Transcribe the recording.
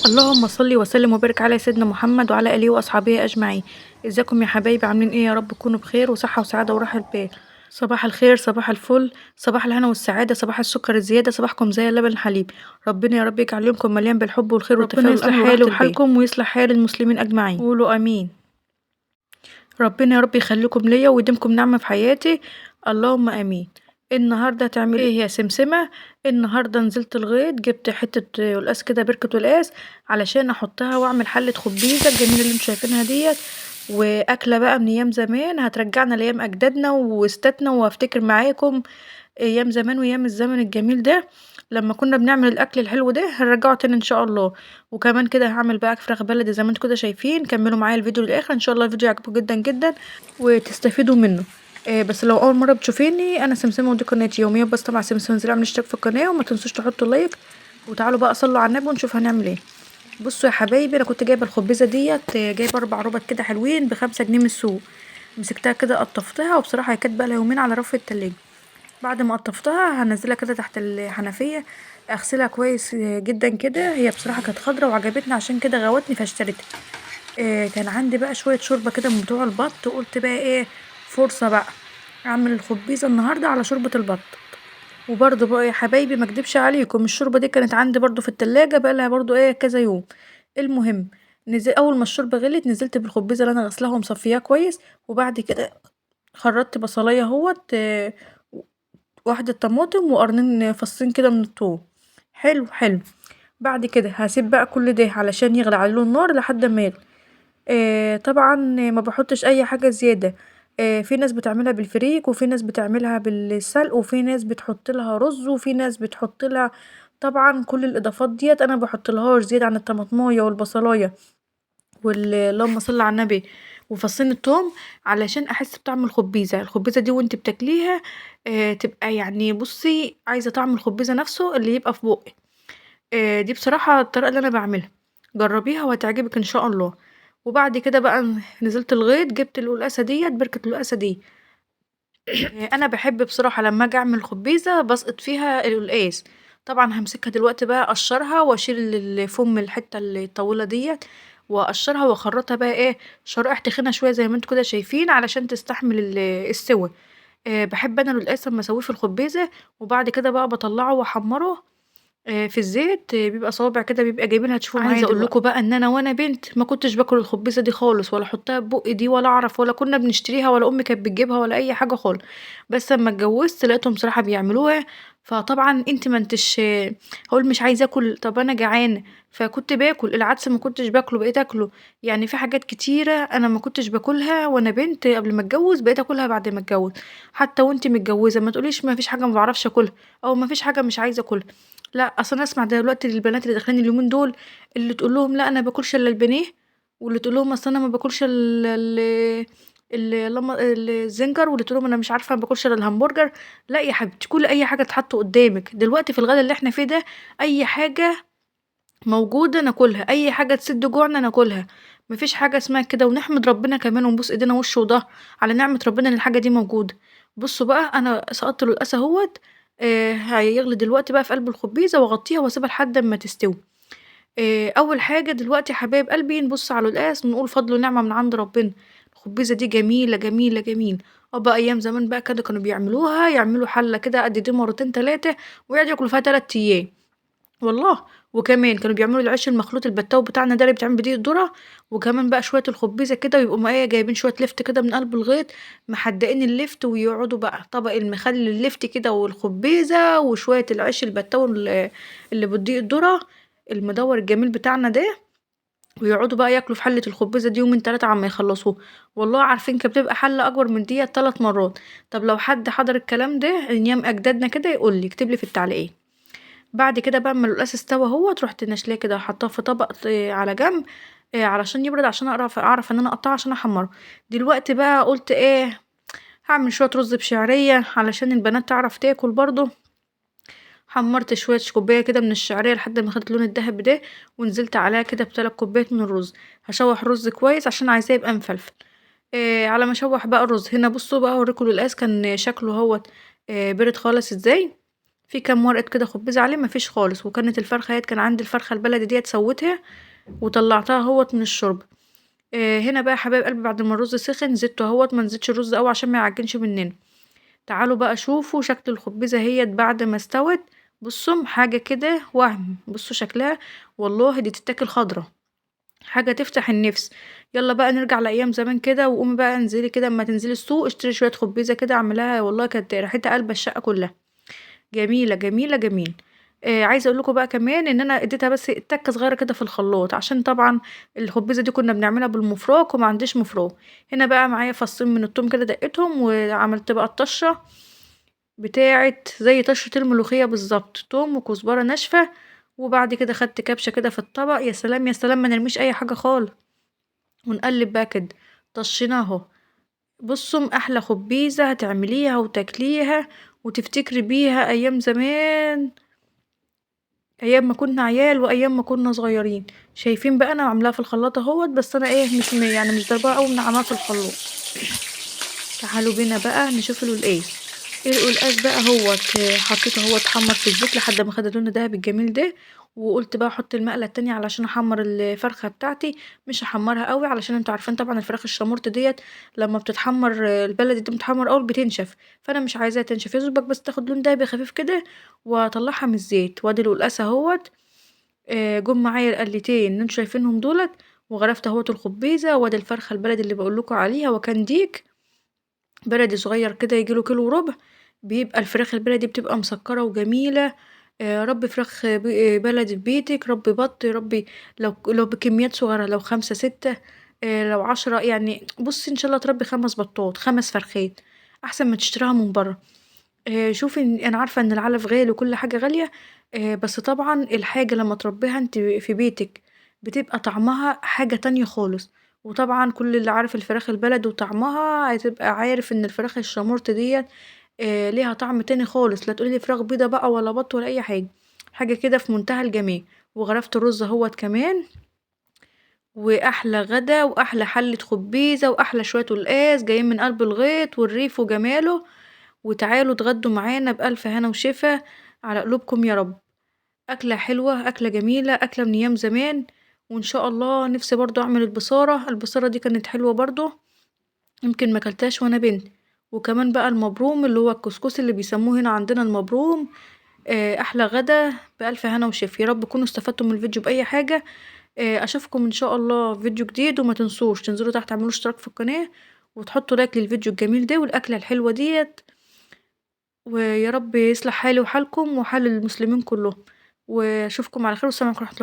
اللهم صل وسلم وبارك على سيدنا محمد وعلى اله واصحابه اجمعين. ازيكم يا حبايبي؟ عاملين ايه؟ يا رب تكونوا بخير وصحه وسعاده وراحه بال. صباح الخير، صباح الفل، صباح الهنا والسعاده، صباح السكر الزياده، صباحكم زي اللبن الحليب. ربنا يا رب يجعل يومكم مليان بالحب والخير ربنا والتفاؤل يصلح والامل حالي وراحه البال، وحالكم ويصلح حال المسلمين اجمعين. قولوا امين. ربنا يا رب يخليكم ليا ويديمكم نعمة في حياتي. اللهم امين. النهارده هتعمل ايه يا سمسمة؟ النهارده نزلت الغيط، جبت حتة قلقاس كده، بركة قلقاس، علشان احطها واعمل حلة خبيزة الجميلة اللي انتوا شايفينها ديت. واكلة بقى من ايام زمان، هترجعنا لايام اجدادنا واستاتنا، وافتكر معاكم ايام زمان وايام الزمن الجميل ده لما كنا بنعمل الاكل الحلو ده، هنرجعه تاني ان شاء الله. وكمان كده هعمل بقى فراخ بلدي زي ما انتوا كده شايفين. كملوا معايا الفيديو للاخر، ان شاء الله الفيديو يعجبكم جدا جدا وتستفيدوا منه. بس لو اول مره بتشوفيني، انا سمسمه ودي قناتي يوميا بس طبعا سمسمه. انزلوا اعملوا اشتراك في القناه وما تنسوش تحطوا لايك. وتعالوا بقى صلوا على النبي ونشوف هنعمل ايه. بصوا يا حبايبي، انا كنت جايبه الخبيزه ديت، جايبه 4 ربط كده حلوين ب5 جنيه من السوق. مسكتها كده قطفتها، وبصراحه هي كانت بقى لها يومين على رف التلاجة. بعد ما قطفتها هنزلها كده تحت الحنفية، اغسلها كويس جدا كده. هي بصراحة كانت خضرة وعجبتني، عشان كده غوتني فاشتريتها. كان عندي بقى شوية شوربة كده من بتوع البط، قلت بقى ايه، فرصة بقى اعمل الخبيزة النهاردة على شوربة البط. وبرضه بقى يا حبايبي ما اكدبش عليكم، الشوربة دي كانت عندي برضه في التلاجة بقى لها برضه ايه كذا يوم. المهم، اول ما الشوربة غلت نزلت بالخبيزة اللي انا غسلاها ومصفياها كويس. وبعد كده خرطت بصلايه اهوت، واحدة طماطم وقرنين فصين كده من الثوم. حلو حلو. بعد كده هسيب بقى كل ده علشان يغلي عليه النار لحد ما يغلي. طبعا ما بحطش اي حاجة زيادة. في ناس بتعملها بالفريك، وفي ناس بتعملها بالسلق، وفي ناس بتحط لها رز، وفي ناس بتحط لها طبعا كل الاضافات ديت. انا بحط لهاش زيادة عن الطماطمايه والبصلايه اللهم صل على النبي وفصين التوم، علشان احس بطعم الخبيزه دي وانت بتاكليها. تبقى يعني بصي عايزه طعم الخبيزه نفسه اللي يبقى في بقك. دي بصراحه الطريقه اللي انا بعملها. جربيها وهتعجبك ان شاء الله. وبعد كده بقى نزلت الغيط، جبت القلقاسه ديت، بركه القلقاسه دي. انا بحب بصراحه لما اجي اعمل خبيزه بسقط فيها القلقاس. طبعا همسكها دلوقتي بقى اقشرها واشيل الفم الحته الطويله ديت، واقشرها واخرطها بقى ايه شرائح تخينه شويه زي ما انتوا كده شايفين علشان تستحمل السوى. بحب انا القلقاس لما اسويه في الخبيزه. وبعد كده بقى بطلعه واحمره في الزيت. بيبقى صوابع كده، بيبقى جايبينها تشوفوه معايا. عايزه اقول لكم بقى ان انا وانا بنت ما كنتش باكل الخبيزه دي خالص، ولا احطها ببقي دي، ولا اعرف، ولا كنا بنشتريها، ولا امي كانت بتجيبها، ولا اي حاجه خالص. بس لما اتجوزت لقيتهم بصراحه بيعملوها. فطبعا انت ما انتش هقول مش عايزه اكل، طب انا جعانه. فكنت باكل العدس، ما كنتش باكله بقيت اكله. يعني في حاجات كتيره انا ما كنتش باكلها وانا بنت قبل ما اتجوز، بقيت اكلها بعد ما اتجوز. حتى وانت متجوزه ما تقوليش ما فيش حاجه ما بعرفش اكلها، او ما فيش حاجه مش عايزه اكلها. لأ، أصل أنا أسمع دلوقتي للبنات اللي داخلين اليومين دول، اللي تقول لهم لأ أنا باكلش إلا البانيه، واللي تقول لهم أصل أنا ما باكلش إلا الزنجر، واللي تقول لهم أنا مش عارفة ما باكلش إلا الهمبرجر. لأ يا حبيبتي، كلي أي حاجة تتحط قدامك دلوقتي في الغلا اللي احنا فيه ده. أي حاجة موجودة ناكلها، أي حاجة تسد جوعنا ناكلها. مفيش حاجة اسمها كده، ونحمد ربنا كمان ونبوس ايدينا وش وضهر على نعمة ربنا ان الحاجة دي موجودة. بصوا بقى انا سقطت له القسا اهوت. هيغلي دلوقتي بقى في قلب الخبيزة، واغطيها واسيبها لحد اما تستوي. اول حاجة دلوقتي يا حبايب قلبي نبص على القلقاس ونقول فضل ونعمة من عند ربنا. الخبيزة دي جميلة جميلة جميلة. بقى ايام زمان بقى كده كانوا بيعملوها، يعملوا حلة كده قد دي مرتين تلاتة، ويقعدوا ياكلوا فيها 3 ايام والله. وكمان كانوا بيعملوا العيش المخلوط البتاو بتاعنا ده اللي بيتعمل بدقيق الذرة. وكمان بقى شوية الخبيزة كده، ويبقوا ايه جايبين شوية لفت كده من قلب الغيط، محدقين اللفت، ويقعدوا بقى طبق المخلل اللفت كده والخبيزة وشوية العيش البتاو اللي بدقيق الذرة المدور الجميل بتاعنا ده. ويقعدوا بقى ياكلوا في حلة الخبيزة دي يومين 3 عما يخلصوها. والله عارفين كانت بتبقى حلة أكبر من ديت 3 مرات. طب لو حد حضر الكلام ده أيام أجدادنا كده يقولي، يكتبلي في التعليقات. بعد كده بقى اما القلقاس استوى اهوت، رحت ناشلاه كده حطاه في طبق على جنب، علشان يبرد، عشان اعرف ان انا اقطعه عشان احمره. دلوقتي بقى قلت ايه، هعمل شويه رز بشعريه علشان البنات تعرف تاكل برضو. حمرت شويه كوبايه كده من الشعريه لحد ما خدت اللون الدهبي ده، ونزلت عليها كده ب3 كوبايات من الرز. هشوح الرز كويس عشان عايزاه يبقى مفلفل. على ما اشوح بقى الرز هنا، بصوا بقى اوريكم القلقاس كان شكله اهوت. برد خالص ازاي. في كام ورقة كده خبيزة عليه مفيش خالص. وكانت الفرخة كان عندي الفرخة البلدي ديت سويتها وطلعتها اهوت من الشوربة. هنا بقى يا حبايب قلبي بعد ما الرز سخن زدته اهوت، ما نزيدش الرز قوي عشان ما يعجنش مننا. تعالوا بقى شوفوا شكل الخبيزة هي بعد ما استوت. بصوا حاجة كده وهم، بصوا شكلها والله دي تتاكل خضرة، حاجة تفتح النفس. يلا بقى نرجع لأيام زمان كده، وقومي بقى انزلي كده اما تنزلي السوق اشتري شوية خبيزة كده اعملها، والله كانت ريحتها قلب الشقة كلها. جميلة جميلة جميل. عايزة اقول لكم بقى كمان ان انا اديتها بس تكة صغيرة كده في الخلاط، عشان طبعا الخبيزة دي كنا بنعملها بالمفراك وما عنديش مفراك. هنا بقى معايا فصين من التوم كده دقيتهم، وعملت بقى الطشة بتاعة زي طشة الملوخية بالظبط، توم وكزبرة ناشفة. وبعد كده خدت كبشة كده في الطبق، يا سلام يا سلام، ما نرميش اي حاجة خالص. ونقلب بقى كده، طشيناه اهو. بصوا احلى خبيزة هتعمليها وتاكليها وتفتكري بيها ايام زمان، ايام ما كنا عيال وايام ما كنا صغيرين. شايفين بقى انا عاملاها في الخلاط اهوت، بس انا مش يعني مش ضربها قوي من عملها في الخلاط. تعالوا بينا بقى نشوف القلقاس. القلقاس بقى اهوت حطيته اهوت اتحمر في الزيت لحد ما خد اللون الدهبي الجميل ده. وقلت بقى احط المقله التانية علشان احمر الفرخه بتاعتي، مش هحمرها قوي علشان انتوا عارفين طبعا الفراخ الشامورت ديت لما بتتحمر البلدي دي بتتحمر اول بتنشف، فانا مش عايزاها تنشف، يا دوبك بس تاخد لون دهبي خفيف كده واطلعها من الزيت. وادي القلقاس اهوت. جم معايا القليتين اللي انتوا شايفينهم دولت، وغرفت اهوت الخبيزه. وادي الفرخه البلدي اللي بقول لكم عليها، وكان ديك بلدي صغير كده يجيله كيلو وربع. بيبقى الفراخ البلدي بتبقى مسكرة وجميلة. ربي فراخ بلدي في بيتك، ربي بط، ربي لو بكميات صغيرة، لو 5 6، لو 10 يعني. بصي ان شاء الله تربي 5 بطات 5 فرخات احسن ما تشتريها من بره. شوفي انا عارفة ان العلف غالي وكل حاجة غالية، بس طبعا الحاجة لما تربيها انت في بيتك بتبقى طعمها حاجة تانية خالص. وطبعا كل اللي عارف الفراخ البلد وطعمها هتبقى عارف ان الفراخ الشامورت ديت ليها طعم تاني خالص. لا تقولي فراخ بيضة بقى ولا بط ولا اي حاجة، حاجة كده في منتهى الجمال. وغرفت الرز اهوت كمان، واحلى غدا واحلى حلة خبيزة واحلى شوية قلقاس جايين من قلب الغيط والريف وجماله. وتعالوا اتغدوا معانا بألف هنا وشفا على قلوبكم يا رب. أكلة حلوة، أكلة جميلة، أكلة من أيام زمان. وإن شاء الله نفسي برضو أعمل البصارة دي كانت حلوة برضو، يمكن ما اكلتهاش وأنا بنت. وكمان بقى المبروم اللي هو الكسكس اللي بيسموه هنا عندنا المبروم. أحلى غدا بألف هنا وشفا. يا رب تكونوا استفدتوا من الفيديو بأي حاجة. أشوفكم إن شاء الله في فيديو جديد، وما تنسوش تنزلوا تحت تعملوا اشتراك في القناة وتحطوا لايك للفيديو الجميل ده والأكلة الحلوة ديت. ويا رب يصلح حالي وحالكم وحال المسلمين كلهم. واشوفكم على خير، والسلام عليكم ورحمة الله.